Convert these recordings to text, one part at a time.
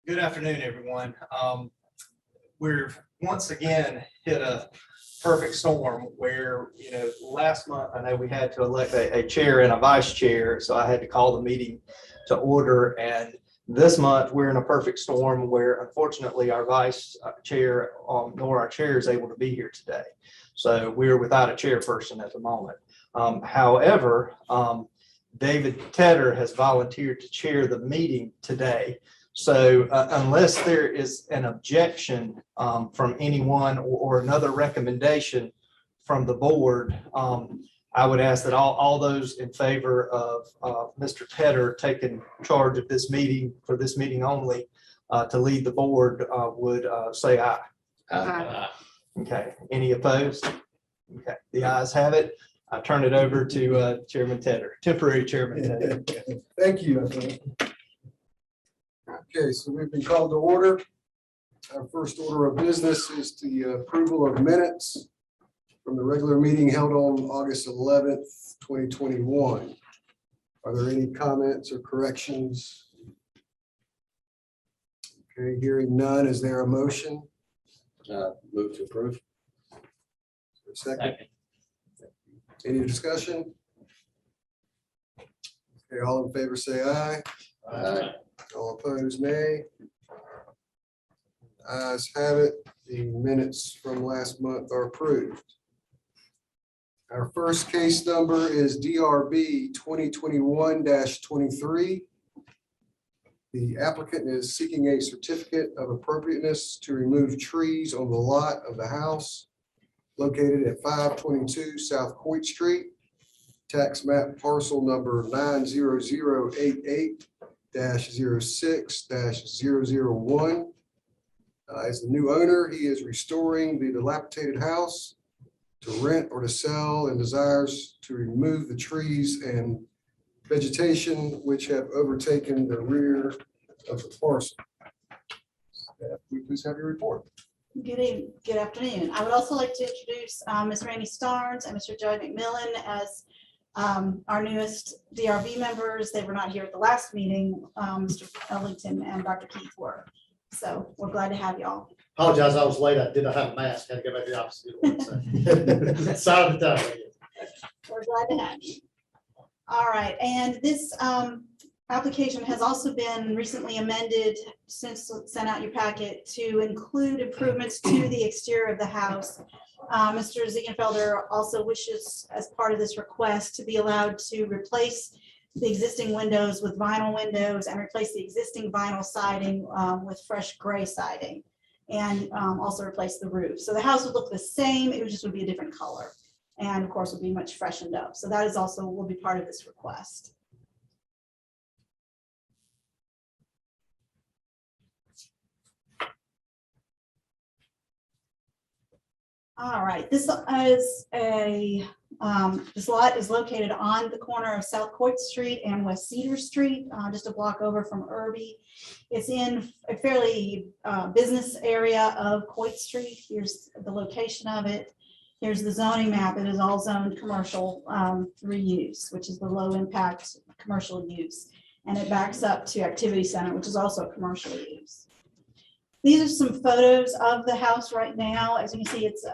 Good afternoon, everyone. We're once again hit a perfect storm where, last month I know we had to elect a chair and a vice chair, so I had to call the meeting to order. And this month we're in a perfect storm where unfortunately our vice chair nor our chair is able to be here today. So we're without a chairperson at the moment. However, David Tedder has volunteered to chair the meeting today. So unless there is an objection from anyone or another recommendation from the board, I would ask that all those in favor of Mr. Tedder taking charge of this meeting for this meeting only to lead the board would say aye. Aye. Okay, any opposed? Okay, the ayes have it. I turn it over to Chairman Tedder, temporary Chairman Tedder. Thank you. Okay, so we've been called to order. Our first order of business is the approval of minutes from the regular meeting held on August 11th, 2021. Are there any comments or corrections? Okay, hearing none, is there a motion? Move to approve. A second. Any discussion? Okay, all in favor say aye. Aye. All opposed, nay. Ayes have it. The minutes from last month are approved. Our first case number is DRB 2021-23. The applicant is seeking a certificate of appropriateness to remove trees on the lot of the house located at 522 South Coit Street, tax map parcel number 90088-06-001. As the new owner, he is restoring the dilapidated house to rent or to sell and desires to remove the trees and vegetation which have overtaken the rear of the parcel. Will you please have your report? Good afternoon. I would also like to introduce Ms. Randy Starnes and Mr. Joey McMillan as our newest DRB members. They were not here at the last meeting. Mr. Ellington and Dr. Keith were. So we're glad to have y'all. Apologize, I was late. I did not have a mask. Had to go back to the opposite. Side of the time. We're glad to have you. All right, and this application has also been recently amended since sent out your packet to include improvements to the exterior of the house. Mr. Ziegenfelder also wishes, as part of this request, to be allowed to replace the existing windows with vinyl windows and replace the existing vinyl siding with fresh gray siding, and also replace the roof. So the house would look the same, it just would be a different color. And of course, would be much freshened up. So that is also will be part of this request. All right, this is this lot is located on the corner of South Coit Street and West Cedar Street, just a block over from Irby. It's in a fairly business area of Coit Street. Here's the location of it. Here's the zoning map. It is all zoned commercial reuse, which is the low impact commercial use. And it backs up to Activity Center, which is also commercial use. These are some photos of the house right now. As you can see, it's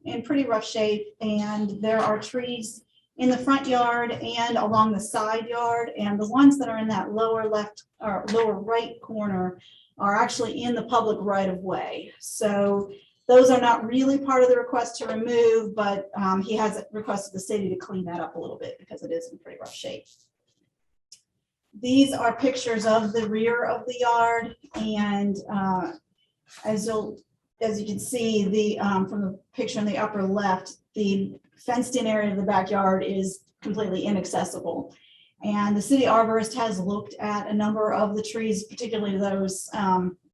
in pretty rough shape, and there are trees in the front yard and along the side yard. And the ones that are in that lower left or lower right corner are actually in the public right of way. So those are not really part of the request to remove, but he has requested the city to clean that up a little bit because it is in pretty rough shape. These are pictures of the rear of the yard, and as you can see, the from the picture in the upper left, the fenced-in area of the backyard is completely inaccessible. And the city arborist has looked at a number of the trees, particularly those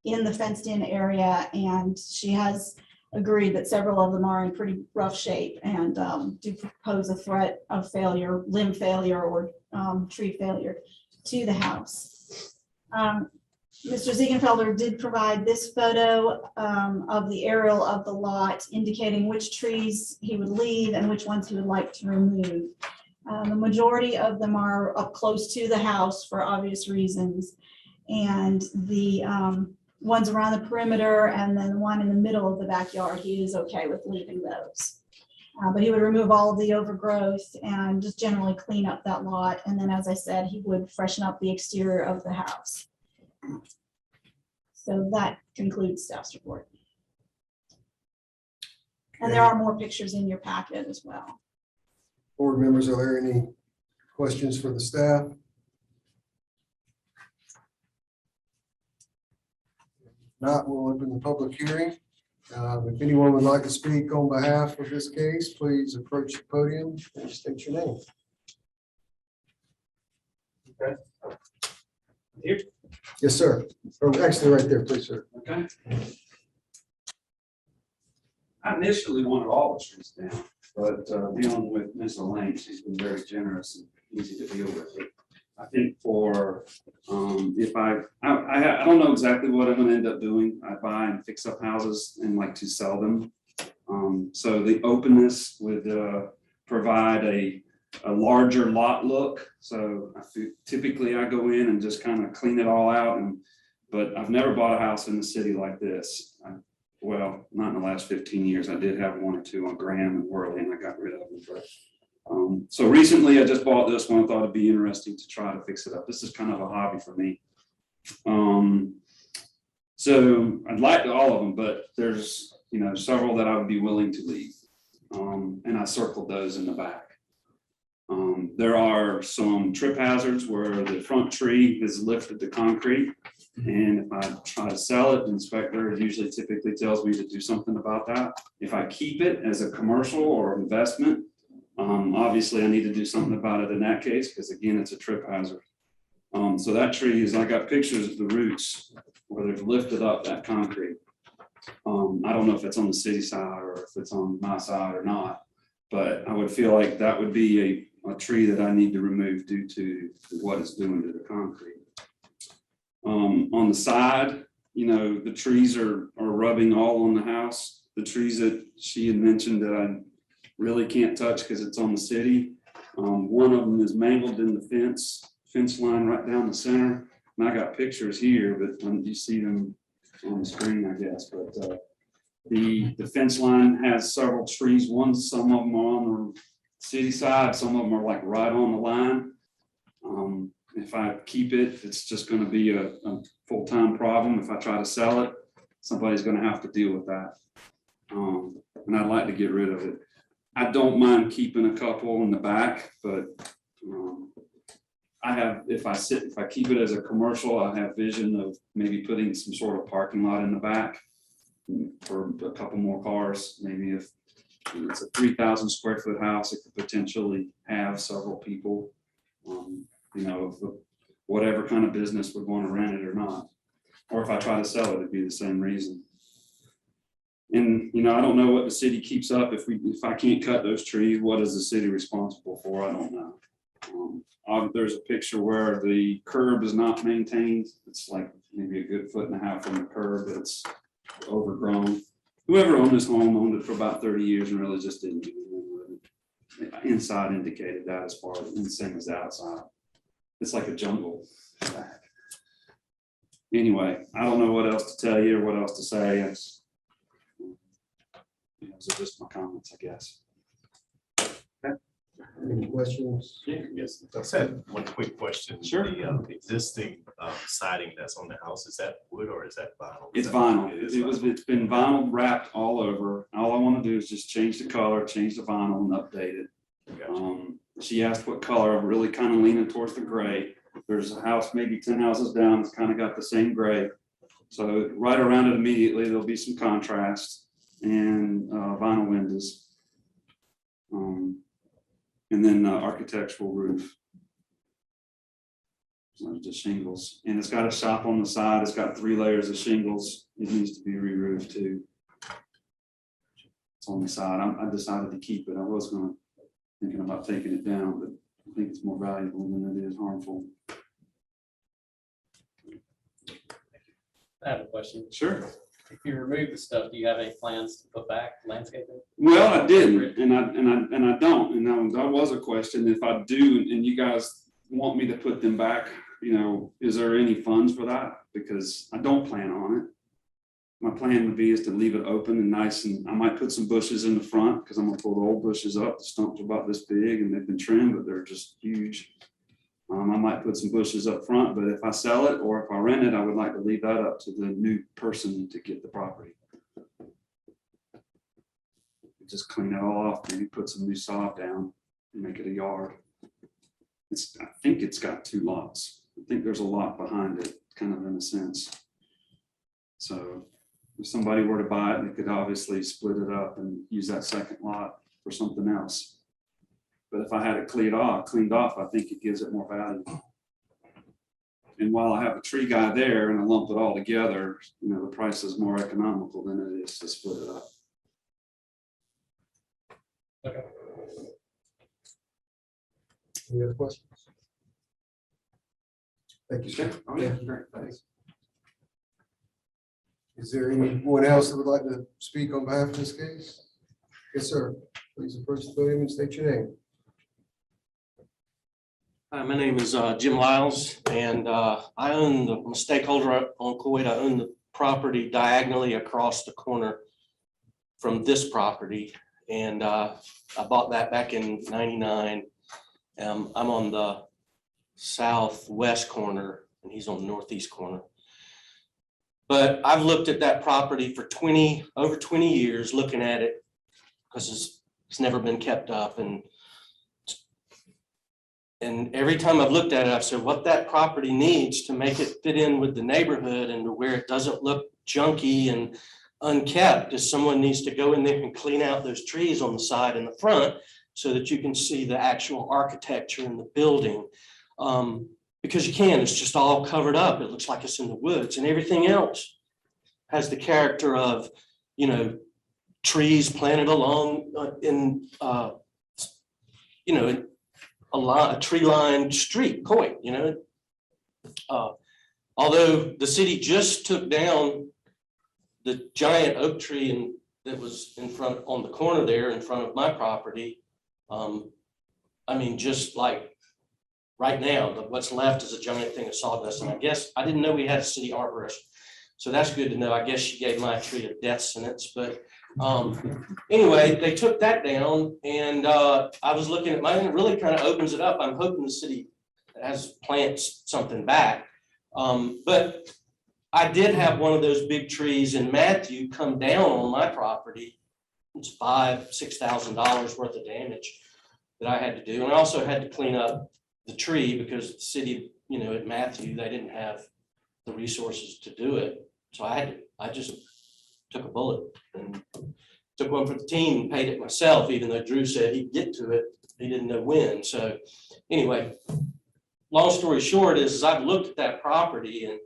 in the fenced-in area, and she has agreed that several of them are in pretty rough shape and do pose a threat of failure, limb failure, or tree failure to the house. Mr. Ziegenfelder did provide this photo of the aerial of the lot, indicating which trees he would leave and which ones he would like to remove. The majority of them are up close to the house for obvious reasons. And the ones around the perimeter and then one in the middle of the backyard, he is okay with leaving those. But he would remove all of the overgrowth and just generally clean up that lot. And then, as I said, he would freshen up the exterior of the house. So that concludes staff's report. And there are more pictures in your packet as well. Board members, are there any questions for the staff? If not, we'll open the public hearing. If anyone would like to speak on behalf of this case, please approach the podium and state your name. Okay. Here. Yes, sir. Or actually, right there, please, sir. Okay. I initially wanted all the trees down, but dealing with Ms. Elaine, she's been very generous and easy to deal with. I think for, if I don't know exactly what I'm gonna end up doing. I buy and fix up houses and like to sell them. So the openness would provide a larger lot look. So typically I go in and just kind of clean it all out, but I've never bought a house in the city like this. Well, not in the last 15 years. I did have one or two on Graham and Worley, and I got rid of them. But so recently I just bought this one. I thought it'd be interesting to try to fix it up. This is kind of a hobby for me. So I'd like all of them, but there's, several that I would be willing to leave. And I circled those in the back. There are some trip hazards where the front tree is lifted to concrete. And if I try to sell it, the inspector usually typically tells me to do something about that. If I keep it as a commercial or investment, obviously I need to do something about it in that case, because again, it's a trip hazard. So that tree I got pictures of the roots where they've lifted up that concrete. I don't know if it's on the city side or if it's on my side or not, but I would feel like that would be a tree that I need to remove due to what it's doing to the concrete. On the side, the trees are rubbing all on the house. The trees that she had mentioned that I really can't touch because it's on the city. One of them is mangled in the fence line right down the center. And I got pictures here, but you see them on the screen, I guess. But the fence line has several trees. Some of them are on the city side. Some of them are like right on the line. If I keep it, it's just going to be a full-time problem. If I try to sell it, somebody's going to have to deal with that. And I'd like to get rid of it. I don't mind keeping a couple in the back, but if I keep it as a commercial, I have vision of maybe putting some sort of parking lot in the back for a couple more cars. Maybe if it's a 3,000 square foot house, it could potentially have several people. Whatever kind of business would want to rent it or not. Or if I try to sell it, it'd be the same reason. And, I don't know what the city keeps up. If I can't cut those trees, what is the city responsible for? I don't know. There's a picture where the curb is not maintained. It's like maybe a good 1.5 feet from the curb, but it's overgrown. Whoever owned this home owned it for about 30 years and really just didn't do anything with it. Inside indicated that as far as the same as the outside. It's like a jungle back. Anyway, I don't know what else to tell you or what else to say. Those are just my comments, I guess. Any questions? Yes, I said one quick question. Sure. The existing siding that's on the house, is that wood or is that vinyl? It's vinyl. It is It's been vinyl wrapped all over. All I want to do is just change the color, change the vinyl and update it. Gotcha. She asked what color. I'm really kind of leaning towards the gray. There's a house, maybe 10 houses down, it's kind of got the same gray. So right around it immediately, there'll be some contrast and vinyl windows. And then architectural roof. So just shingles. And it's got a shop on the side. It's got 3 layers of shingles. It needs to be re-roofed too. It's on the side. I decided to keep it. I was thinking about taking it down, but I think it's more valuable than it is harmful. I have a question. Sure. If you remove the stuff, do you have any plans to put back landscaping? Well, I didn't, and I don't. And that was a question. If I do, and you guys want me to put them back, you know, is there any funds for that? Because I don't plan on it. My plan would be is to leave it open and nice, and I might put some bushes in the front because I'm gonna pull the old bushes up. The stumps are about this big and they've been trimmed, but they're just huge. I might put some bushes up front, but if I sell it or if I rent it, I would like to leave that up to the new person to get the property. Just clean it all off, maybe put some new sod down and make it a yard. I think it's got 2 lots. I think there's a lot behind it, kind of in a sense. So if somebody were to buy it, they could obviously split it up and use that second lot for something else. But if I had it cleaned off, I think it gives it more value. And while I have a tree guy there and I lump it all together, you know, the price is more economical than it is to split it up. Any other questions? Thank you, sir. Oh, yeah, great, thanks. Is there anyone else that would like to speak on behalf of this case? Yes, sir. Please approach the podium and state your name. Hi, my name is Jim Lyles, and I'm a stakeholder on Coit. I own the property diagonally across the corner from this property, and I bought that back in '99. I'm on the southwest corner, and he's on the northeast corner. But I've looked at that property for over 20 years, looking at it because it's never been kept up, and every time I've looked at it, I've said what that property needs to make it fit in with the neighborhood and to where it doesn't look junky and unkept is someone needs to go in there and clean out those trees on the side and the front so that you can see the actual architecture in the building. Because you can, it's just all covered up. It looks like it's in the woods, and everything else has the character of, you know, trees planted along a tree-lined street, Coit, you know. Although the city just took down the giant oak tree that was in front on the corner there in front of my property. I mean, just like right now, what's left is a giant thing of sawdust. And I guess I didn't know we had a city arborist. So that's good to know. I guess she gave my tree a death sentence, but anyway, they took that down, and I was looking at mine, and it really kind of opens it up. I'm hoping the city has plants something back. But I did have one of those big trees in Matthew come down on my property. It's $5,000–6,000 worth of damage that I had to do. And I also had to clean up the tree because the city, you know, at Matthew, they didn't have the resources to do it. So I just took a bullet and took one for the team and paid it myself, even though Drew said he'd get to it. He didn't know when. So anyway, long story short is I've looked at that property, and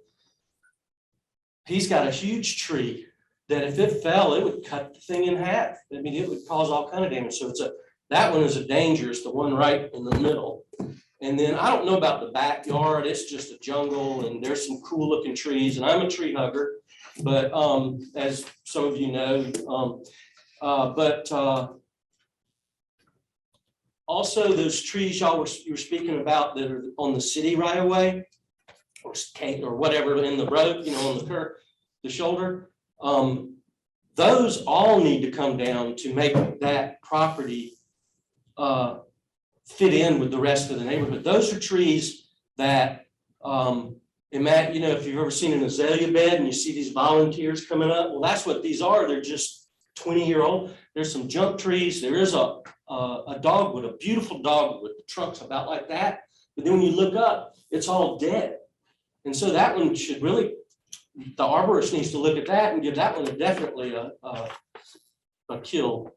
he's got a huge tree that if it fell, it would cut the thing in half. I mean, it would cause all kind of damage. So that one is a dangerous, the one right in the middle. And then I don't know about the backyard. It's just a jungle, and there's some cool looking trees, and I'm a tree hugger. But as some of you know, also those trees you were speaking about that are on the city right away, or whatever in the road, you know, on the curb, the shoulder, those all need to come down to make that property fit in with the rest of the neighborhood. Those are trees that, you know, if you've ever seen an azalea bed and you see these volunteers coming up, well, that's what these are. They're just 20-year-old. There's some junk trees. There is a dogwood, a beautiful dogwood. The trunk's about like that. But then when you look up, it's all dead. And so that one should really, the arborist needs to look at that and give that one definitely a kill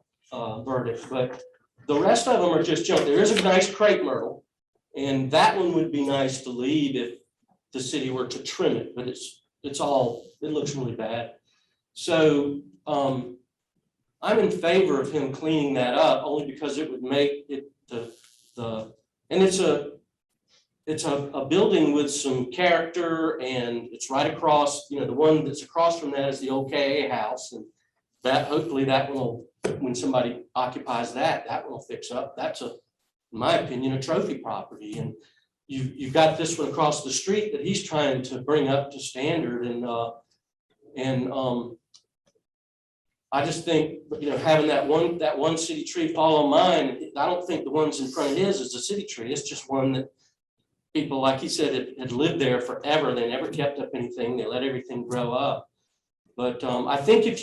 verdict. But the rest of them are just junk. There is a nice crepe myrtle, and that one would be nice to leave if the city were to trim it, but it looks really bad. So I'm in favor of him cleaning that up only because it would make it and it's a building with some character, and it's right across, you know, the one that's across from that is the old KA house, and that hopefully that one will, when somebody occupies that one will fix up. That's in my opinion, a trophy property. And you've got this one across the street that he's trying to bring up to standard and I just think, having that one city tree fall on mine, I don't think the ones in front of his is a city tree. It's just one that people, like he said, had lived there forever. They never kept up anything. They let everything grow up. But I think if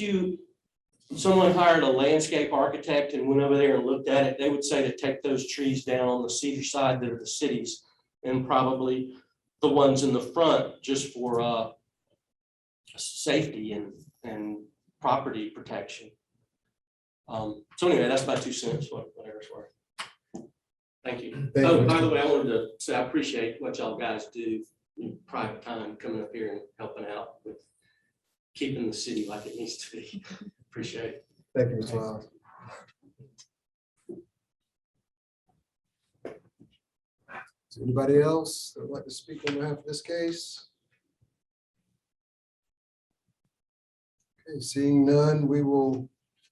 someone hired a landscape architect and went over there and looked at it, they would say to take those trees down on the cedar side that are the cities and probably the ones in the front just for safety and property protection. So anyway, that's my 2 cents, whatever it's worth. Thank you. Thank Oh, you, by Mr. the way, I wanted to say I appreciate what y'all guys do in private time, coming up here and helping out with keeping the city like it needs to be. Appreciate it. Thank you, Mr. Miles. Is there anybody else that would like to speak on behalf of this case? Okay, seeing none, we will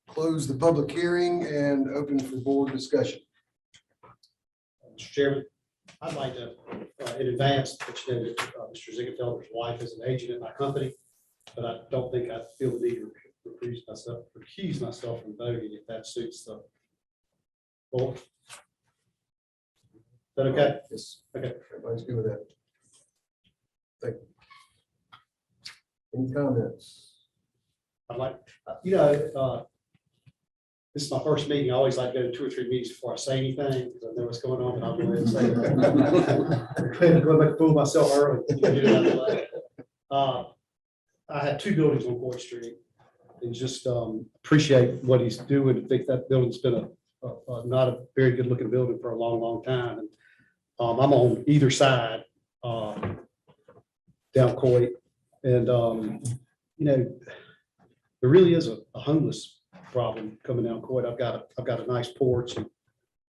close the public hearing and open for board discussion. Mr. Chairman, I'd like to, in advance, let you know that Mr. Ziegfelder's wife is an agent at my company, but I don't think I feel the need to recuse myself from voting if that suits the board. Is that okay? Yes. Okay. Everybody's good with that. Thank you. Any comments? I'd like, this is my first meeting. I always like to go to 2 or 3 meetings before I say anything, because I know what's going on, but I'll go ahead and say it. Go back and fool myself early. I have 2 buildings on Court Street and just appreciate what he's doing. I think that building's been not a very good looking building for a long, long time. And I'm on either side down Coit. And, there really is a homeless problem coming down Coit. I've got a nice porch and,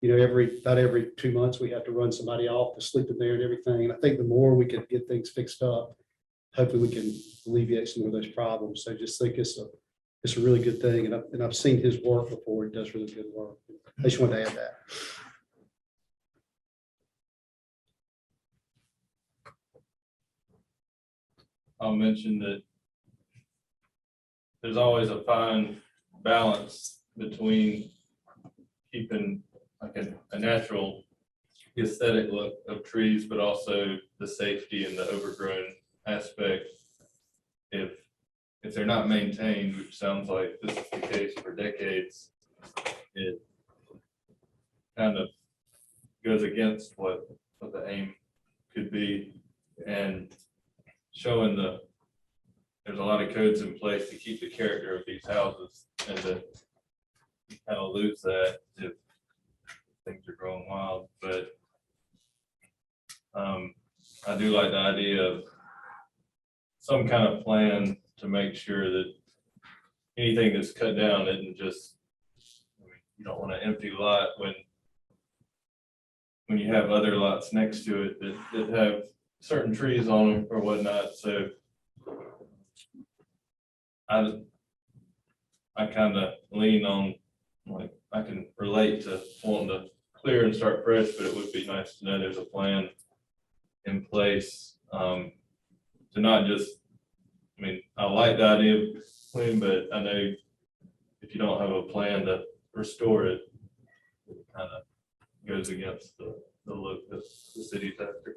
about every 2 months, we have to run somebody off to sleep in there and everything. And I think the more we can get things fixed up, hopefully we can alleviate some of those problems. So I just think it's a really good thing. And I've seen his work before. He does really good work. I just wanted to add that. I'll mention that there's always a fine balance between keeping like a natural aesthetic look of trees, but also the safety and the overgrown aspect. If they're not maintained, which sounds like this is the case for decades, it kind of goes against what the aim could be, and showing there's a lot of codes in place to keep the character of these houses, and that you kind of lose that if things are growing wild. But I do like the idea of some kind of plan to make sure that anything that's cut down isn't just, you don't want an empty lot when you have other lots next to it that have certain trees on them or whatnot. So I kind of lean on, like, I can relate to wanting to clear and start fresh, but it would be nice to know there's a plan in place to not just, I like the idea of clean, but I know if you don't have a plan to restore it, it kind of goes against the look that the city's after.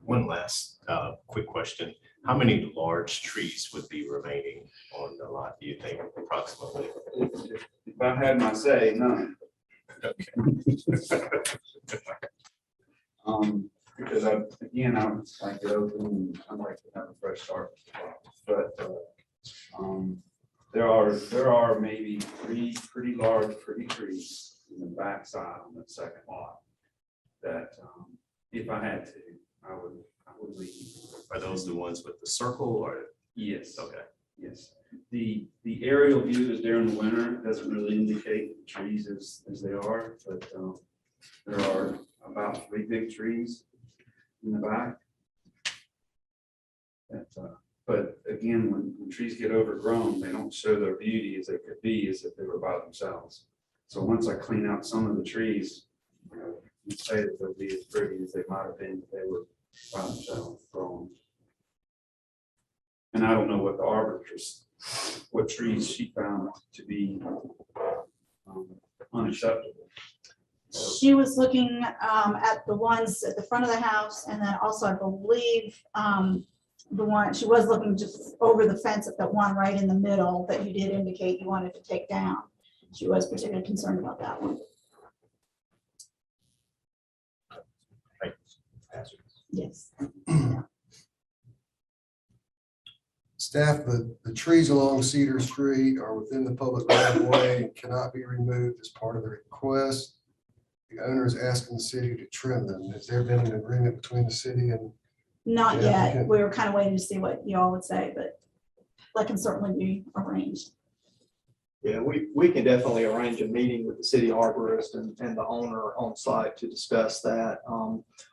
One last quick question. How many large trees would be remaining on the lot, do you think, approximately? If I had my say, none. Because I would like to open, and I'd like to have a fresh start. But there are maybe 3 pretty large, pretty trees in the backside on the second lot that if I had to, I would leave. Are those the ones with the circle or? Yes. Okay. Yes. The aerial view is there in the winter. It doesn't really indicate the trees as they are, but there are about 3 big trees in the back that But again, when trees get overgrown, they don't show their beauty as they could be as if they were by themselves. So once I clean out some of the trees, you say that they'll be as pretty as they might have been if they were by themselves grown. And I don't know what the arborist, what trees she found to be unacceptable. She was looking at the ones at the front of the house, and then also, I believe, the one, she was looking just over the fence at that one right in the middle that you did indicate you wanted to take down. She was particularly concerned about that one. Yes. Staff, the trees along Cedar Street are within the public right of way and cannot be removed as part of the request. The owner is asking the city to trim them. Has there been an agreement between the city and? Not Yeah, yet. okay. We were kind of waiting to see what you all would say, but that can certainly be arranged. Yeah, we can definitely arrange a meeting with the city arborist and the owner on site to discuss that.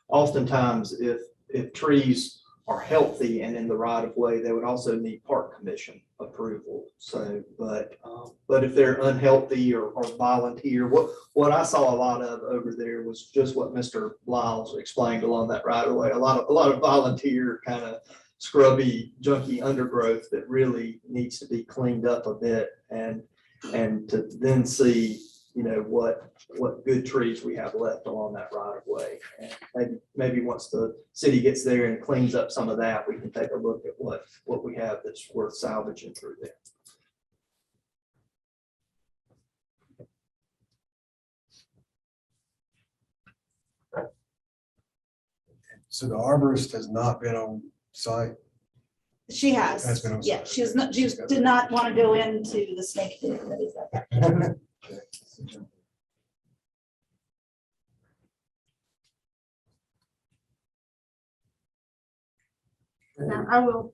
Oftentimes, if trees are healthy and in the right of way, they would also need park commission approval. So, but if they're unhealthy or volunteer, what I saw a lot of over there was just what Mr. Lyles explained along that right of way. A lot of volunteer kind of scrubby, junky undergrowth that really needs to be cleaned up a bit, and to then see, what good trees we have left along that right of way. And maybe once the city gets there and cleans up some of that, we can take a look at what we have that's worth salvaging through there. So the arborist has not been on site. She has. Has been on Yeah, site. she did not want to go into the snake pit that is up there. Now, I will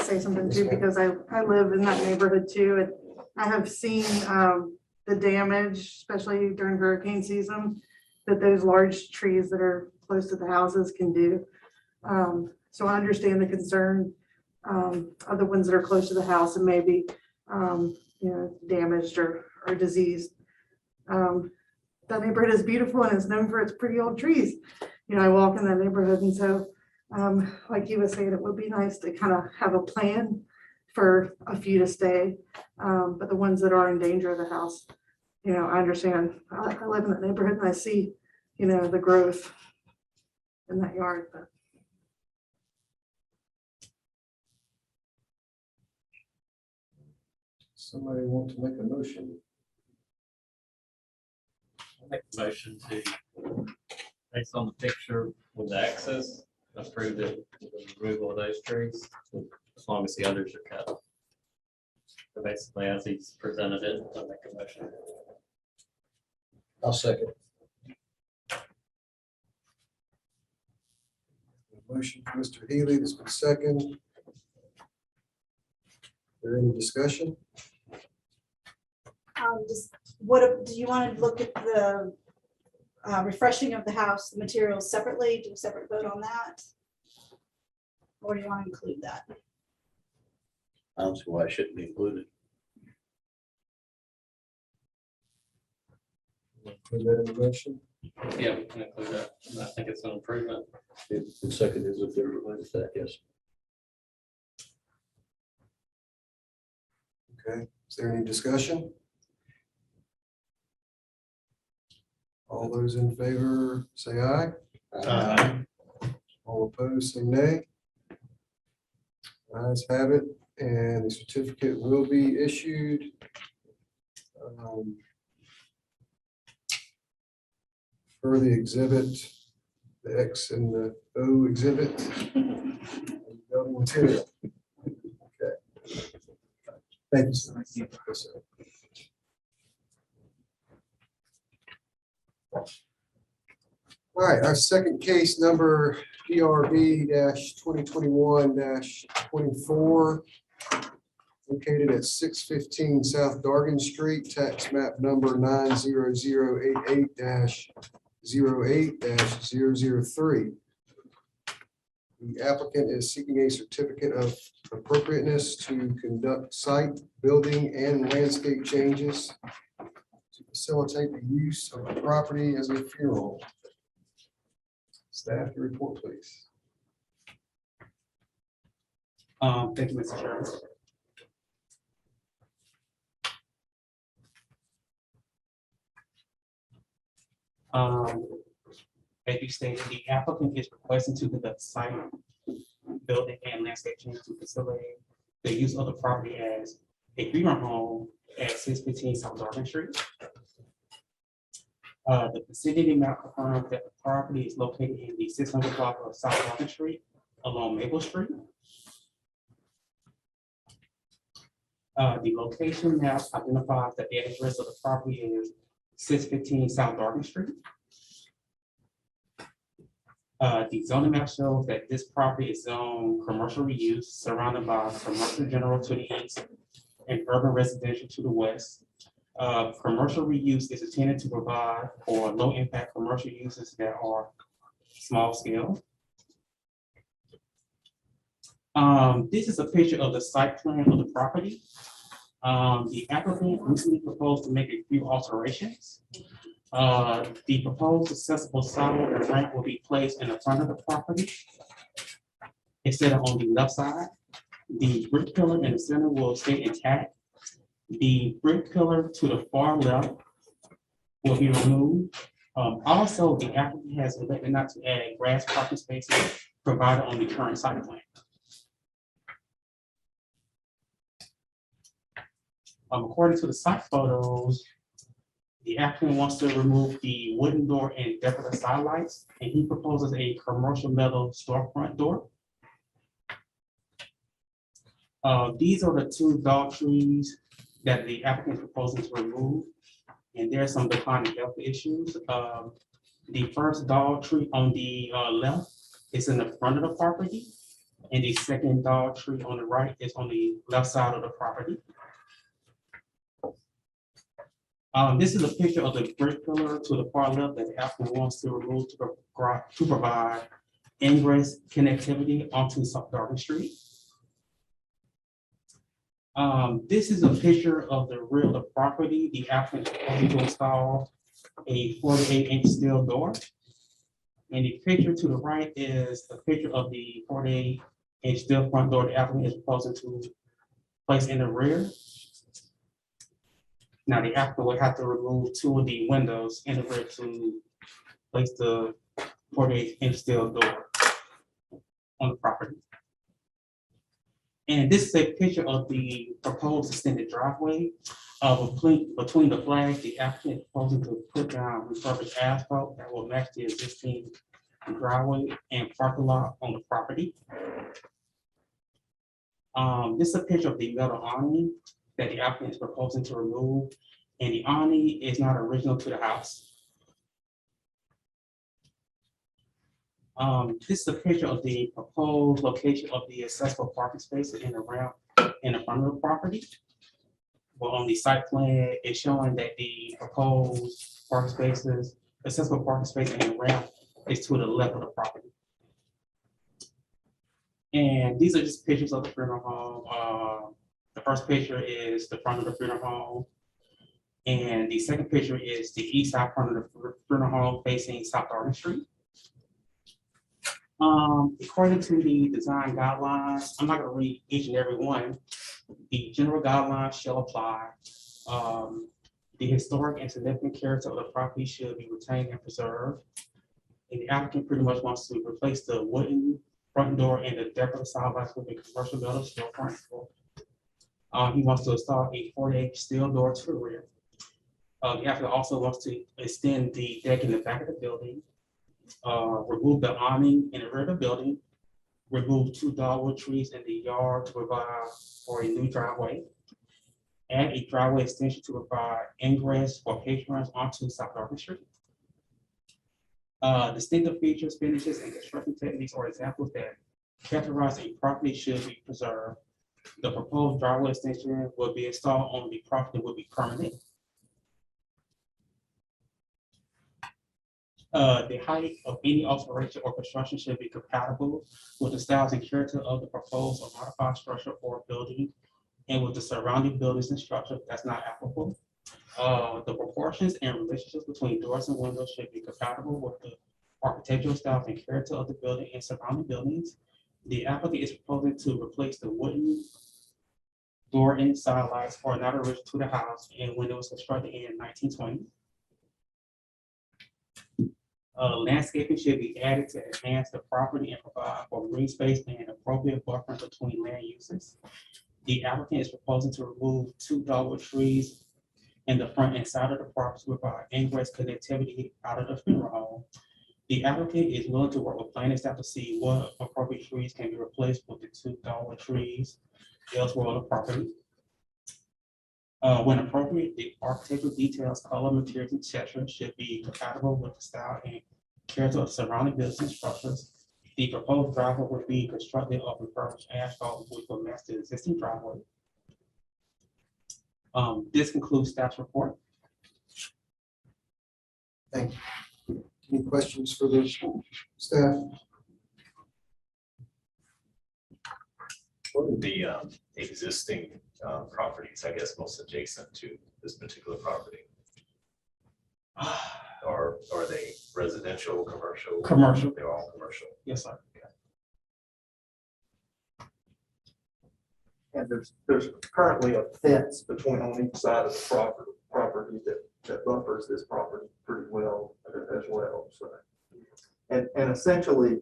say something too, because I live in that neighborhood too, and I have seen the damage, especially during hurricane season, that those large trees that are close to the houses can do. So I understand the concern of the ones that are close to the house and maybe, damaged or diseased. That neighborhood is beautiful and it's known for its pretty old trees. I walk in that neighborhood, and so like he was saying, it would be nice to kind of have a plan for a few to stay. But the ones that are in danger of the house, I understand. I live in that neighborhood and I see, the growth in that yard, but. Somebody want to make a motion? I'll make a motion to, based on the picture with the access, approve the removal of those trees, as long as the others are cut. So basically, as he's presented it, I'll make a motion. I'll second. Motion for Mr. Healy, this one second. Is there any discussion? Just do you want to look at the refreshing of the house, the materials separately, do a separate vote on that? Or do you want to include that? I don't see why it shouldn't be included. Put that in the motion. Yeah, we can include that. I think it's an improvement. The second is if they're related to that, yes. Okay, is there any discussion? All those in favor, say aye. Aye. All opposed, say nay. Ayes have it, and the certificate will be issued. For the exhibit, the X and the O exhibit. Building material. Okay. Thank you, sir. Yes, sir. All right, our second case number PRB 2021-24. Located at 615 South Dargan Street, tax map number 90088-08-003. The applicant is seeking a certificate of appropriateness to conduct site, building, and landscape changes to facilitate the use of the property as a funeral home. Staff, your report, please. Thank you, Mr. Chairman. As you stated, the applicant is requesting to conduct site, building, and landscape changes to facilitate the use of the property as a funeral home at 615 South Darwin Street. The vicinity map confirms that the property is located in the 600 block of South Darwin Street along Maple Street. The location map identifies that the address of the property is 615 South Darwin Street. The zoning map shows that this property is zoned commercial reuse, surrounded by commercial general to the east and urban residential to the west. Commercial reuse is intended to provide for low impact commercial uses that are small scale. This is a picture of the site plan of the property. The applicant recently proposed to make a few alterations. The proposed accessible sidewalk and ramp will be placed in the front of the property instead of on the left side. The brick pillar in the center will stay intact. The brick pillar to the far left will be removed. Also, the applicant has elected not to add grass parking spaces provided on the current site plan. According to the site photos, the applicant wants to remove the wooden door and decorative side lights, and he proposes a commercial metal storefront door. These are the two dog trees that the applicant is proposing to remove, and there are some declining health issues. The first dog tree on the left is in the front of the property, and the second dog tree on the right is on the left side of the property. This is a picture of the brick pillar to the far left that the applicant wants to remove to provide ingress connectivity onto South Darwin Street. This is a picture of the rear of the property. The applicant is proposing to install a 48-inch steel door. And the picture to the right is a picture of the 48-inch steel front door the applicant is proposing to place in the rear. Now, the applicant will have to remove two of the windows in the rear to place the 48-inch steel door on the property. And this is a picture of the proposed extended driveway. Between the flags, the applicant is proposing to put down refurbished asphalt that will match the existing driveway and parking lot on the property. This is a picture of the metal awning that the applicant is proposing to remove, and the awning is not original to the house. This is a picture of the proposed location of the accessible parking spaces in the ramp in the front of the property. Well, on the site plan, it's showing that the proposed parking spaces, accessible parking space in the ramp is to the left of the property. And these are just pictures of the funeral home. The first picture is the front of the funeral home. And the second picture is the east side front of the funeral home facing South Darwin Street. According to the design guidelines, I'm not going to read each and every one. The general guidelines shall apply. The historic and significant character of the property should be retained and preserved. And the applicant pretty much wants to replace the wooden front door and the decorative side lights with a commercial metal storefront. He wants to install a 48-inch steel door to the rear. The applicant also wants to extend the deck in the back of the building, remove the awning in the rear of the building, remove two dogwood trees in the yard to provide for a new driveway, add a driveway extension to provide ingress for patrons onto South Darwin Street. Distinctive features, finishes, and construction techniques are examples that characterize a property should be preserved. The proposed driveway extension will be installed on the property will be permanent. The height of any alteration or construction should be compatible with the styles and character of the proposed or modified structure or building and with the surrounding buildings and structure that's not applicable. The proportions and relationships between doors and windows should be compatible with the architectural styles and character of the building and surrounding buildings. The applicant is proposing to replace the wooden door and side lights are not original to the house and when it was constructed in 1920. Landscaping should be added to enhance the property and provide for green space and appropriate buffer between land uses. The applicant is proposing to remove 2 dogwood trees in the front and side of the property to provide ingress connectivity out of the funeral home. The applicant is willing to work with planning staff to see what appropriate trees can be replaced with the 2 dogwood trees elsewhere on the property. When appropriate, the architectural details, color, materials, and texture should be compatible with the style and character of surrounding buildings and structures. The proposed driveway would be constructed of refurbished asphalt, which will match the existing driveway. This concludes staff's report. Thank you. Any questions for the staff? What are the existing properties, I guess, most adjacent to this particular property? Or are they residential, commercial? Commercial. They're all commercial. Yes, sir. And there's currently a fence between on each side of the property that buffers this property pretty well as well, so. And essentially,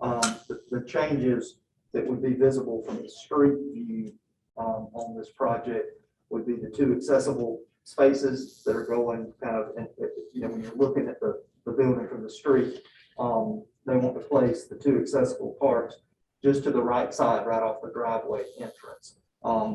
the changes that would be visible from the street view on this project would be the 2 accessible spaces that are going kind of, when you're looking at the building from the street, they want to place the 2 accessible parts just to the right side, right off the driveway entrance,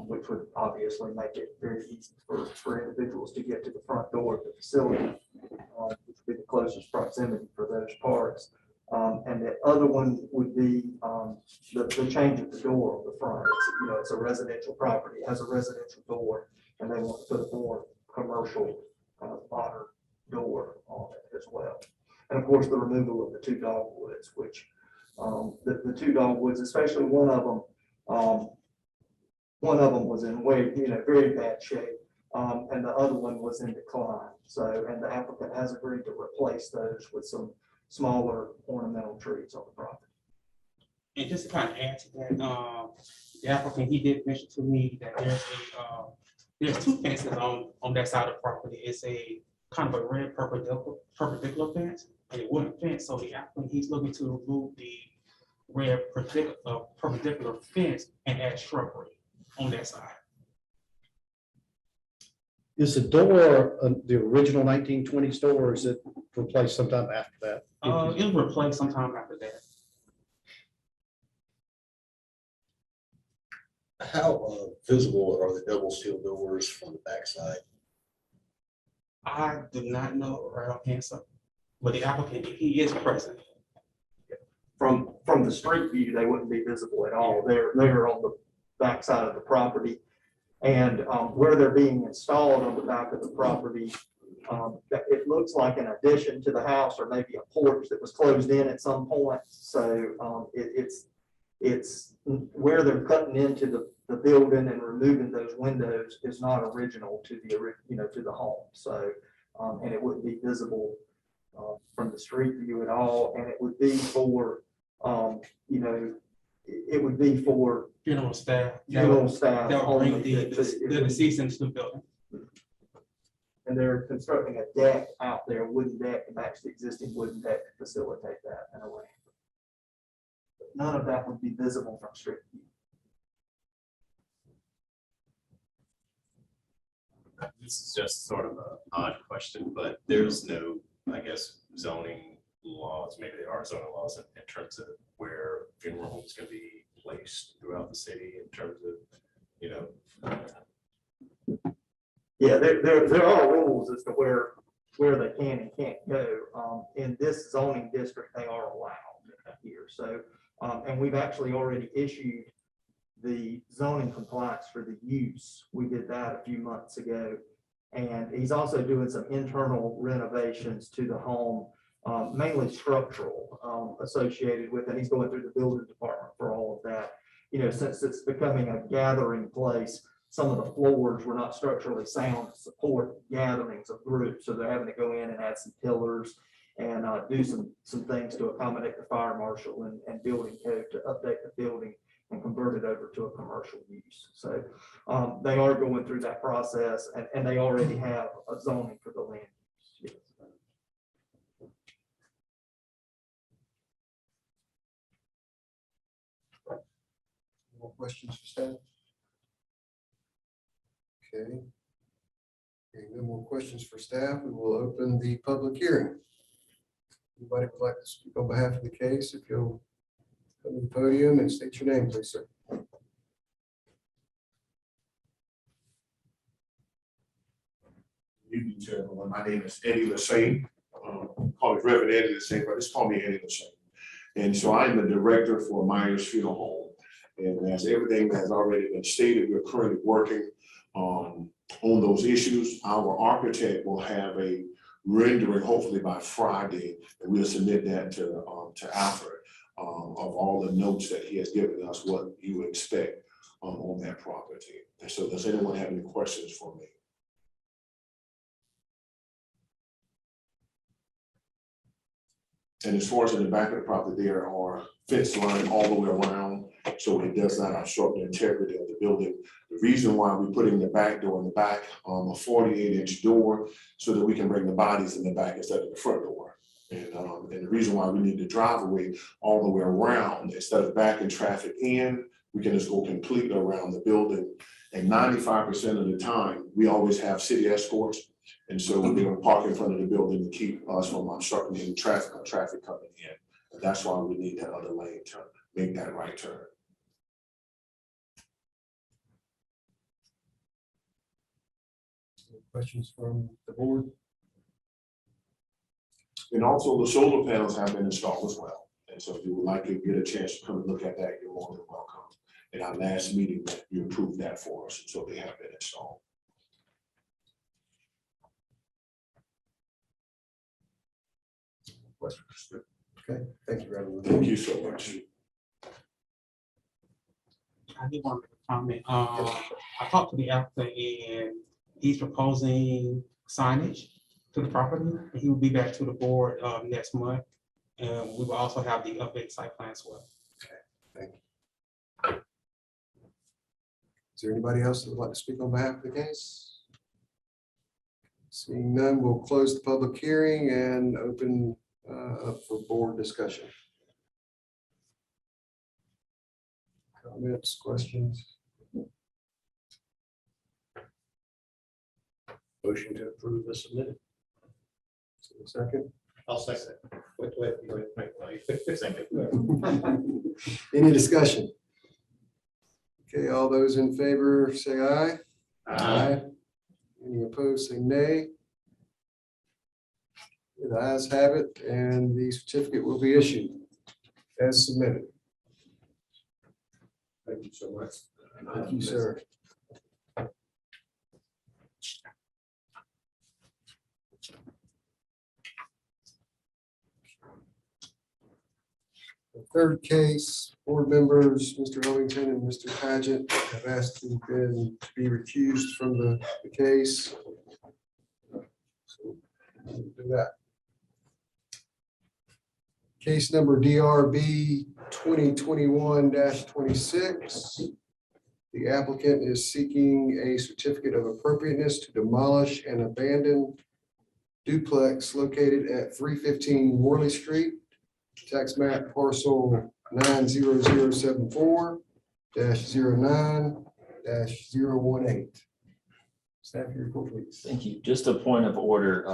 which would obviously make it very easy for individuals to get to the front door of the facility, which would be the closest proximity for those parts. And the other one would be the change of the door on the front. It's a residential property, it has a residential door, and they want to put a more commercial modern door on it as well. And of course, the removal of the 2 dogwoods, which the 2 dogwoods, especially one of them was in very bad shape, and the other one was in decline. So, and the applicant has agreed to replace those with some smaller ornamental trees on the property. And just to kind of add to that, the applicant, he did mention to me that there's 2 fences on that side of the property. It's a kind of a red perpendicular fence and a wooden fence. So the applicant, he's looking to remove the red perpendicular fence and add shrubbery on that side. Is the door the original 1920s door, or is it replaced sometime after that? It'll replace sometime after that. How visible are the double steel doors from the backside? I do not know right offhand, sir, but the applicant, he is present. From the street view, they wouldn't be visible at all. They're on the back side of the property. And where they're being installed on the back of the property, it looks like an addition to the house or maybe a porch that was closed in at some point. So it's where they're cutting into the building and removing those windows is not original to to the home. So and it wouldn't be visible from the street view at all. And it would be for it would be for Funeral staff. funeral staff That will bring only. the deceased into the building. And they're constructing a deck out there, wooden deck to match the existing wooden deck to facilitate that in a way. None of that would be visible from street view. This is just sort of an odd question, but there's no, I guess, zoning laws, maybe there are zoning laws in terms of where funeral homes can be placed throughout the city in terms of, Yeah, there are rules as to where they can and can't go. In this zoning district, they are allowed here. So, and we've actually already issued the zoning compliance for the use. We did that a few months ago. And he's also doing some internal renovations to the home mainly structural, associated with, and he's going through the building department for all of that. You know, since it's becoming a gathering place, some of the floors were not structurally sound to support gatherings of groups. So they're having to go in and add some pillars and do some things to accommodate the fire marshal and building code to update the building and convert it over to a commercial use. So they are going through that process, and they already have a zoning for the land use. Yes. More questions for staff? Okay. Okay, no more questions for staff. We will open the public hearing. Anybody would like to speak on behalf of the case, if you'll come to the podium and state your name, please, sir. Evening, gentlemen. My name is Eddie Lassane. Call me Reverend Eddie Lassane, but just call me Eddie Lassane. And so I'm the director for Myers Funeral Home. And as everything that has already been stated, we're currently working on those issues. Our architect will have a rendering hopefully by Friday, and we'll submit that to Alfred of all the notes that he has given us, what you would expect on that property. And so does anyone have any questions for me? And as far as in the back of the property, there are fence line all the way around, so it does not obstruct the integrity of the building. The reason why we put in the back door in the back, a 48-inch door, so that we can bring the bodies in the back instead of the front door. And the reason why we need the driveway all the way around, instead of backing traffic in, we can just go completely around the building. And 95% of the time, we always have city escorts. And so we're going to park in front of the building to keep us from obstructing any traffic coming in. And that's why we need that other lane to make that right turn. Questions from the board? And also the solar panels have been installed as well. And so if you would like to get a chance to come and look at that, you're more than welcome. In our last meeting, you approved that for us, and so they have been installed. Okay, thank you, Reverend. Thank you so much. I did want to comment. I talked to the applicant and he's proposing signage to the property. He will be back to the board next month. And we will also have the updated site plan as well. Okay, thank you. Is there anybody else that would like to speak on behalf of the case? Seeing none, we'll close the public hearing and open up for board discussion. Comments, questions? Motion to approve as submitted. So a second. I'll second. Wait. Any discussion? Okay, all those in favor say aye. Aye. Any opposed, say nay. The ayes have it, and the certificate will be issued as submitted. Thank you so much. Thank you, sir. The third case, board members, Mr. Ellington and Mr. Paget have asked to be recused from the case. So we'll do that. Case number DRB 2021-26. The applicant is seeking a certificate of appropriateness to demolish an abandoned duplex located at 315 Worley Street, tax map parcel 90074-09-018. Staff, your report, please. Thank you. Just a point of order,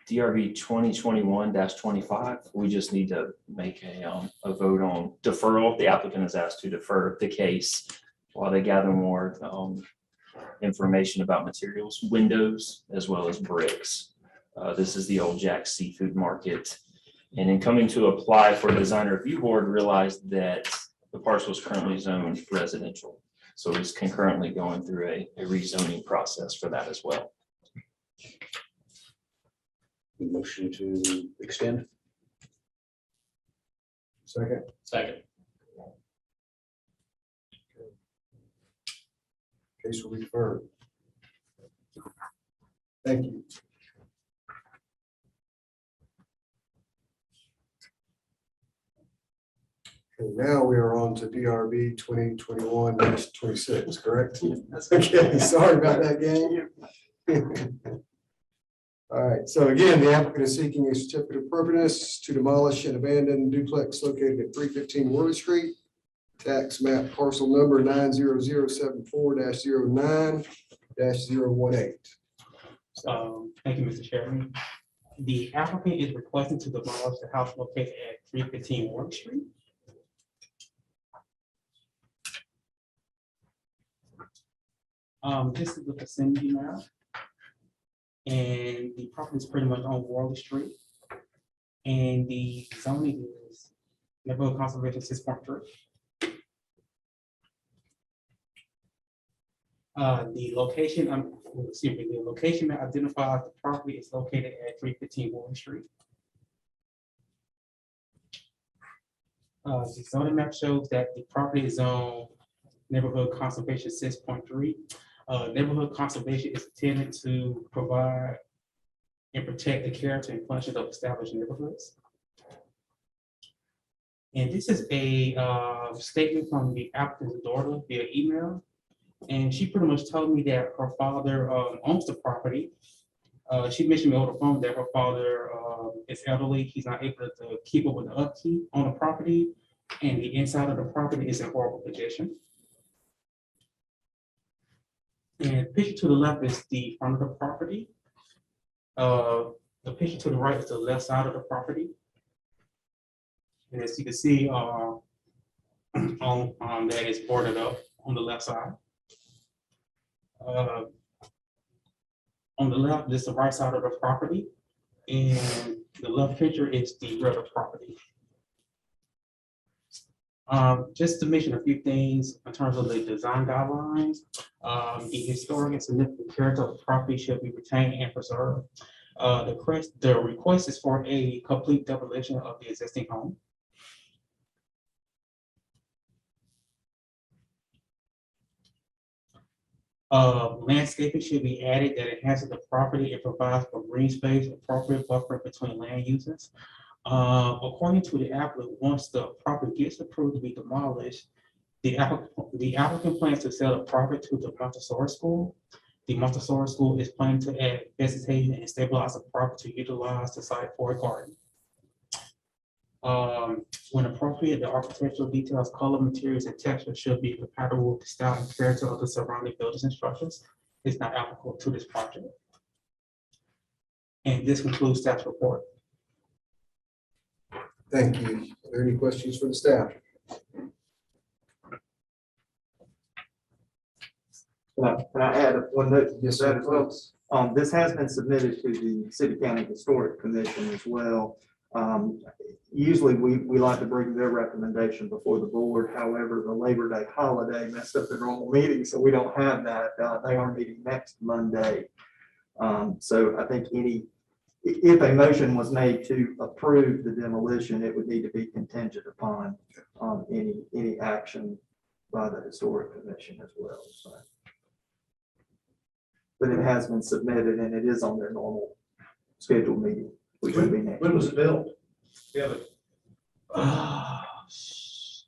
DRB 2021-25, we just need to make a vote on deferral. The applicant has asked to defer the case while they gather more information about materials, windows, as well as bricks. This is the old Jack's Seafood Market. And in coming to apply for design review board, realized that the parcel is currently zoned residential. So it's concurrently going through a rezoning process for that as well. Motion to extend. Second, Second. case will be deferred. Thank you. Okay, now we are on to DRB 2021-26, correct? Okay, sorry about that, gang. All right, so again, the applicant is seeking a certificate of appropriateness to demolish an abandoned duplex located at 315 Worley Street. Tax map parcel number 90074-09-018. Thank you, Mr. Chairman. The applicant is requesting to demolish the house located at 315 Warwick Street. This is the vicinity map. And the property is pretty much on Warley Street. And the zoning is neighborhood conservation 6.3. The location, the location that identifies the property is located at 315 Warren Street. The zoning map shows that the property is on neighborhood conservation 6.3. Neighborhood conservation is intended to provide and protect the character and function of established neighborhoods. And this is a statement from the applicant's daughter via email. And she pretty much told me that her father owns the property. She mentioned me over the phone that her father is elderly. He's not able to keep up with the upkeep on the property. And the inside of the property is in horrible condition. And the picture to the left is the front of the property. The picture to the right is the left side of the property. And as you can see, that is boarded up on the left side. On the left, this is the right side of the property, and the left picture is the rear of the property. Just to mention a few things in terms of the design guidelines, the historic and significant character of the property should be retained and preserved. The request is for a complete demolition of the existing home. Landscaping should be added that enhances the property and provides for green space, appropriate buffer between land uses. According to the applicant, once the property gets approved to be demolished, the applicant plans to sell the property to the Montessori school. The Montessori school is planning to add vegetation and stabilize the property to utilize the site for a garden. When appropriate, the architectural details, color, materials, and texture should be compatible with the style and character of the surrounding buildings and structures. It's not applicable to this project. And this concludes staff's report. Thank you. Are there any questions for the staff? Can I add one note? Yes, sir. As well? This has been submitted to the City County Historic Commission as well. Usually we like to bring their recommendation before the board. However, the Labor Day holiday messed up the normal meeting, so we don't have that. They are meeting next Monday. So I think if a motion was made to approve the demolition, it would need to be contingent upon any action by the Historic Commission as well. So. But it has been submitted and it is on their normal scheduled meeting, which would be next. When was it built? Yeah.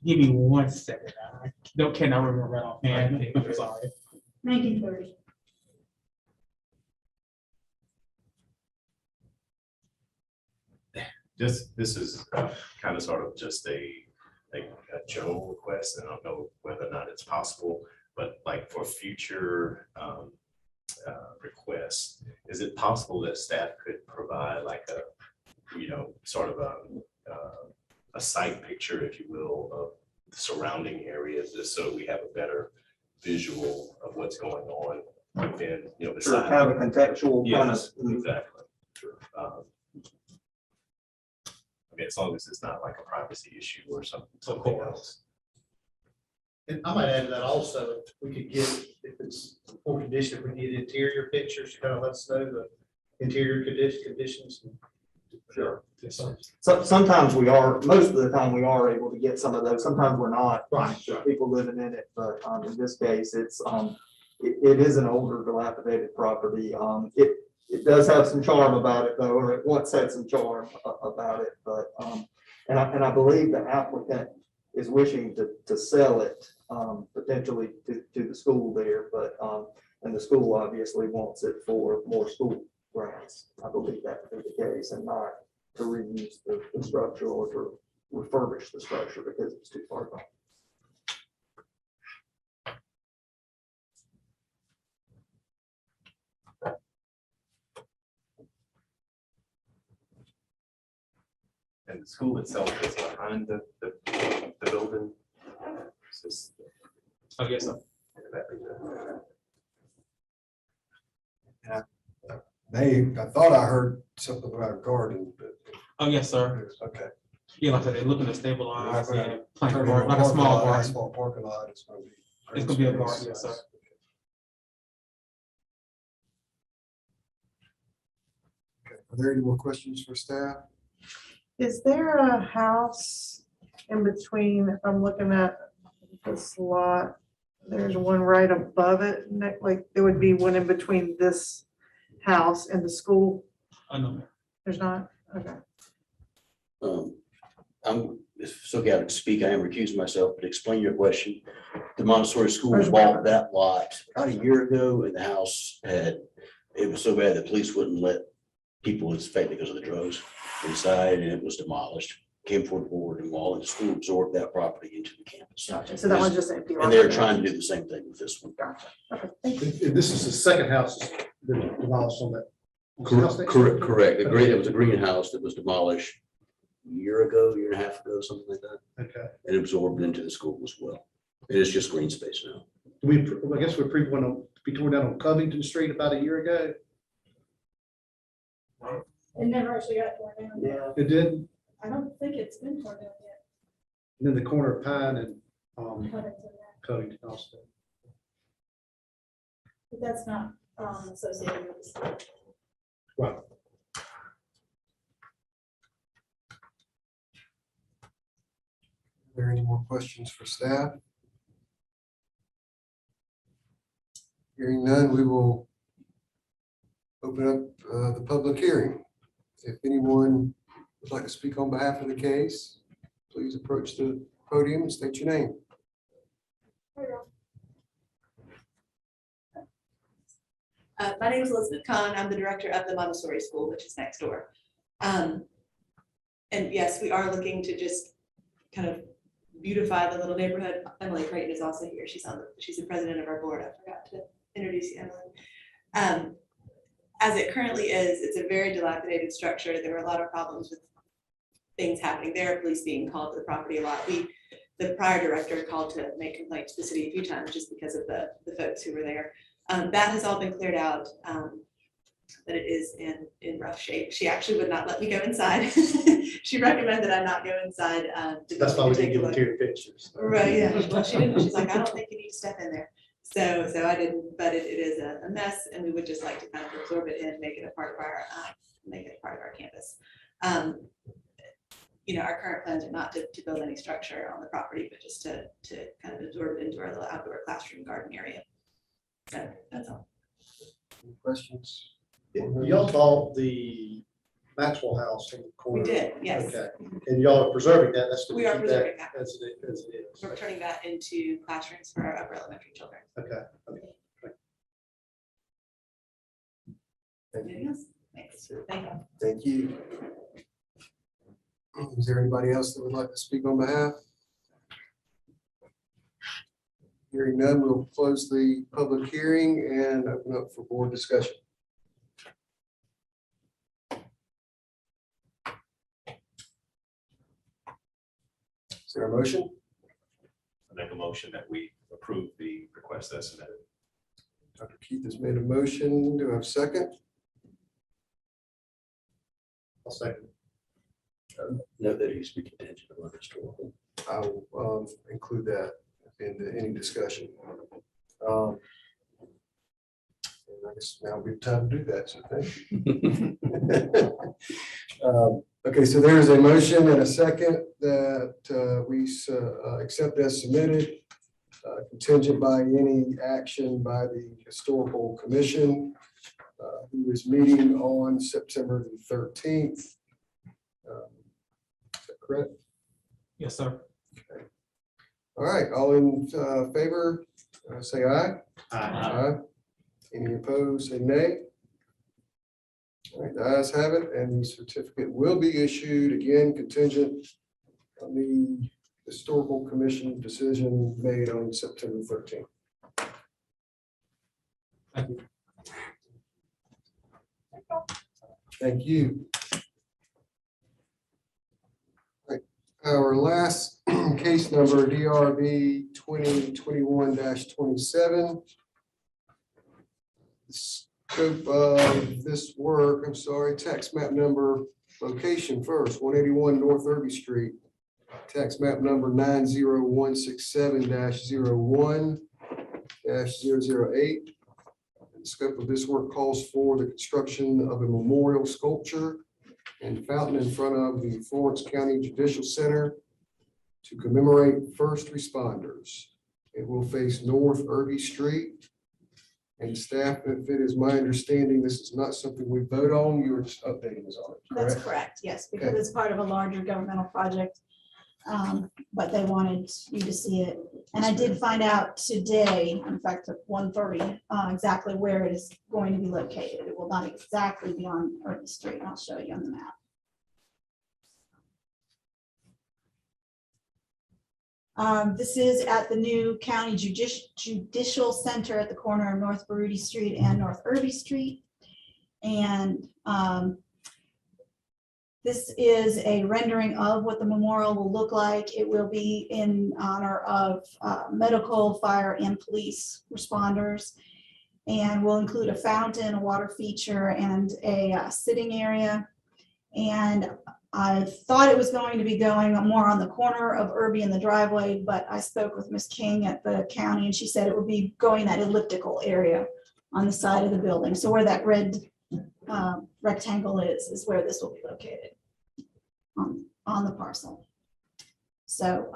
Give me 1 second. I cannot remember right offhand. I'm sorry. 1930. This is kind of sort of just a general request, and I don't know whether or not it's possible, but like for future requests, is it possible that staff could provide like a, sort of a site picture, if you will, of the surrounding areas, just so we have a better visual of what's going on within, the Sure, site? kind of a contextual kind of. Yes, exactly. As long as it's not like a privacy issue or something else. And I might add to that also, if we could get, if it's more condition, if we need interior pictures, kind of let us know the interior conditions. Sure. Yes, sir. So sometimes we are, most of the time we are able to get some of those. Sometimes we're not. Right. People living in it, but in this case, it is an older dilapidated property. It does have some charm about it though, or it once had some charm about it, but and I believe the applicant is wishing to sell it potentially to the school there, but and the school obviously wants it for more school grounds. I believe that to be the case, and not to reuse the structure or to refurbish the structure because it's too far gone. And the school itself is behind the building. It's just- Oh, yes, sir. I thought I heard something about a garden, but. Oh, yes, sir. Okay. Yeah, like I said, they're looking to stabilize Right, and plant a Turn garden, into like a small parking lot, garden. Asphalt parking lot, it's gonna be. It's gonna be a green garden, space. yes, sir. Okay. Are there any more questions for staff? Is there a house in between, I'm looking at this lot, there's one right above it, like, there would be one in between this house and the school, I know. there's not, okay. I'm, if it's okay, I can speak, I am recusing myself, but explain your question. The Montessori school There's bought one. that lot about a year ago, and the house it was so bad, the police wouldn't let people inspect because of the drugs inside, and it was demolished. Came forward board and wall, and the school absorbed that property into the campus. Gotcha, so that one's just empty. And they're trying to do the same thing with this one. Gotcha, okay, thank you. And this is the second house that's been demolished on that. Correct. It was a greenhouse that was demolished a year and a half ago, something like that, Okay. and absorbed into the school as well. It is just green space now. I guess we approved one to be torn down on Covington Street about a year ago. It never actually got torn down. Yeah. It did, and I don't think it's been torn down yet. then the corner of Pine and But Covington also. that's not associated with the school. Right. Are there any more questions for staff? Hearing none, we will open up the public hearing. If anyone would like to speak on behalf of the case, please approach the podium and state your name. My name is Elizabeth Kahn. I'm the director of the Montessori school, which is next door. And yes, we are looking to just kind of beautify the little neighborhood. Emily Creighton is also here. She's the president of our board. I forgot to introduce you, Emily. As it currently is, it's a very dilapidated structure. There were a lot of problems with things happening there, police being called to the property a lot. The prior director called to make complaints to the city a few times just because of the folks who were there. That has all been cleared out, but it is in rough shape. She actually would not let me go inside. She recommended I not go inside. That's why we take didn't a get look. interior pictures. Right, yeah, well, she didn't, she's like, I don't think you need to step in there. So I didn't, but it is a mess, and we would just like to kind of absorb it and make it a part of our campus. You know, our current plans are not to build any structure on the property, but just to kind of absorb it into our little outdoor classroom garden area. So that's all. Any questions? Y'all bought the Maxwell House in the corner. We did, yes. Okay, and y'all are preserving that, that's. to We are keep preserving that. As it is. We're turning that into classrooms for our upper elementary children. Okay. Anything else? Thanks. Thank you. Thank you. Is there anybody else that would like to speak on behalf? Hearing none, we'll close the public hearing and open up for board discussion. Is there a motion? I make a motion that we approve the request as submitted. Dr. Keith has made a motion. Do I have a second? I'll second. Note that it used to be contingent upon historical. I will include that in any discussion. I guess now would be time to do that, so thank you. Okay, so there is a motion and a second that we accept as submitted, contingent by any action by the Historical Commission, who is meeting on September the 13th. Is that correct? Yes, sir. All right, all in favor, say aye. Aye. Any opposed, say nay. All right, the ayes have it, and the certificate will be issued, again, contingent on the Historical Commission decision made on September 13th. Thank you. Thank you. All right, our last case number, DRV 2021-27. Scope of this work, I'm sorry, tax map number, location first, 181 North Irby Street. Tax map number 90167-01-008. The scope of this work calls for the construction of a memorial sculpture and fountain in front of the Florence County Judicial Center to commemorate first responders. It will face North Irby Street. And staff, if it is my understanding, this is not something we vote on, you're just updating us on it, That's correct? correct, yes, because Okay. it's part of a larger governmental project. But they wanted you to see it. And I did find out today, in fact, at 1:30, exactly where it is going to be located. It will not exactly be on Irby Street. I'll show you on the map. This is at the new County Judicial Center at the corner of North Baruti Street and North Irby Street. And this is a rendering of what the memorial will look like. It will be in honor of medical, fire, and police responders, and will include a fountain, a water feature, and a sitting area. And I thought it was going to be going more on the corner of Irby and the driveway, but I spoke with Ms. King at the county, and she said it would be going that elliptical area on the side of the building. So where that red rectangle is where this will be located on the parcel. So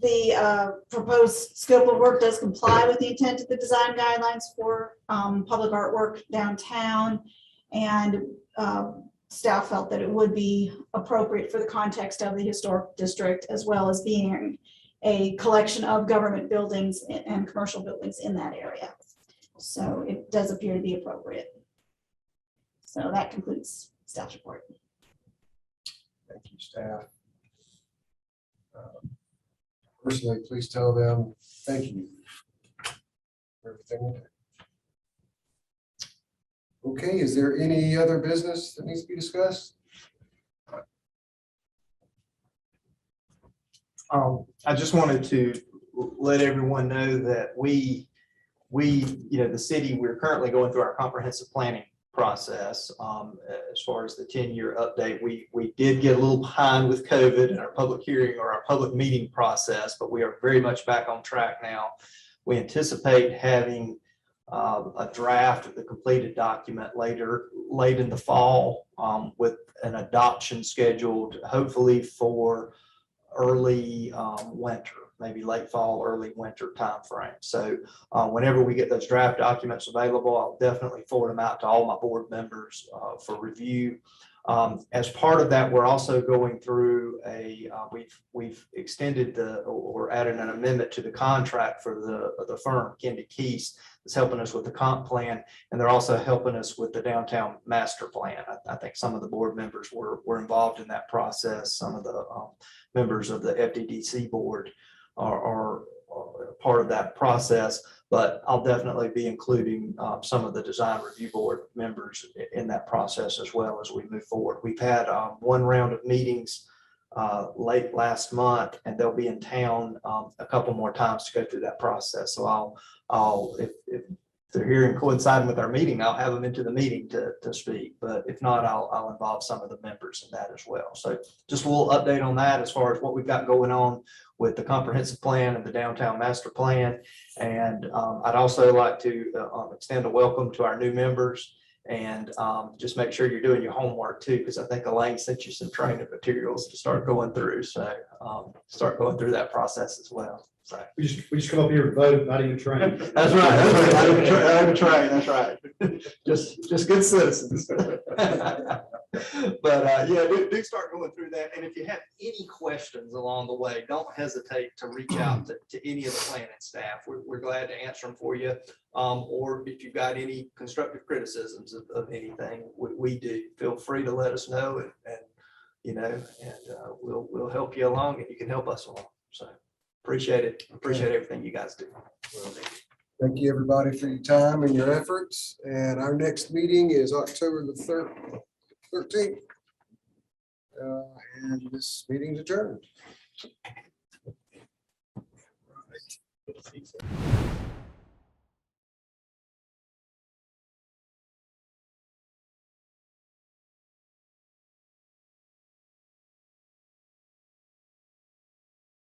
the proposed scope of work does comply with the intent of the design guidelines for public artwork downtown, and staff felt that it would be appropriate for the context of the historic district, as well as being a collection of government buildings and commercial buildings in that area. So it does appear to be appropriate. So that concludes staff report. Thank you, staff. Personally, please tell them thank you for everything they do. Okay, is there any other business that needs to be discussed? I just wanted to let everyone know that we, the city, we're currently going through our comprehensive planning process. As far as the 10-year update, we did get a little behind with COVID in our public hearing or our public meeting process, but we are very much back on track now. We anticipate having a draft of the completed document late in the fall, with an adoption scheduled hopefully for early winter, maybe late fall, early winter timeframe. So whenever we get those draft documents available, I'll definitely forward them out to all my board members for review. As part of that, we're also going through we've extended or added an amendment to the contract for the firm, Kendi Keys, that's helping us with the comp plan, and they're also helping us with the downtown master plan. I think some of the board members were involved in that process. Some of the members of the FDDC board are part of that process, but I'll definitely be including some of the design review board members in that process as well as we move forward. We've had one round of meetings late last month, and they'll be in town a couple more times to go through that process. So if they're here and coinciding with our meeting, I'll have them into the meeting to speak. But if not, I'll involve some of the members in that as well. So just a little update on that as far as what we've got going on with the comprehensive plan and the downtown master plan. And I'd also like to extend a welcome to our new members. And just make sure you're doing your homework too, because I think Elaine sent you some training materials to start going through. So start going through that process as well. So We just come up here and vote, not even train. that's right. That's right. I would try. That's right. Just good citizens. But yeah, do start going through that. And if you have any questions along the way, don't hesitate to reach out to any of the planning staff. We're glad to answer them for you. Or if you've got any constructive criticisms of anything, we do. Feel free to let us know, and you know, and we'll help you along, and you can help us along. So appreciate it. Appreciate everything you guys do. Thank you, everybody, for your time and your efforts. And our next meeting is October the 13th. And this meeting is adjourned.